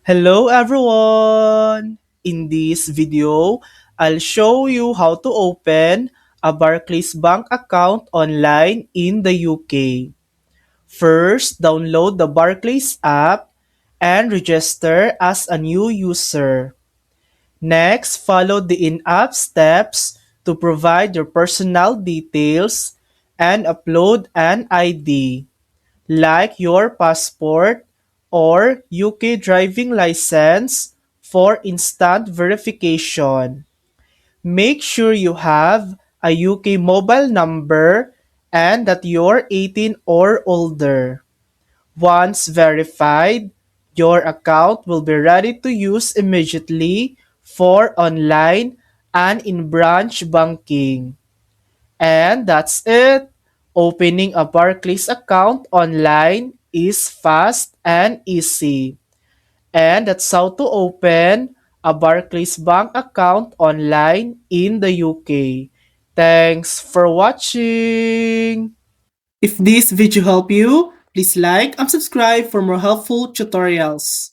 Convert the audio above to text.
Hello everyone! In this video, I'll show you how to open a Barclays Bank account online in the UK. First, download the Barclays app and register as a new user. Next, follow the in-app steps to provide your personal details and upload an ID like your passport or UK driving license for instant verification. Make sure you have a UK mobile number and that you're 18 or older. Once verified, your account will be ready to use immediately for online and in-branch banking. And that's it. Opening a Barclays account online is fast and easy. And that's how to open a Barclays Bank account online in the UK. Thanks for watching. If this video helped you, please like and subscribe for more helpful tutorials.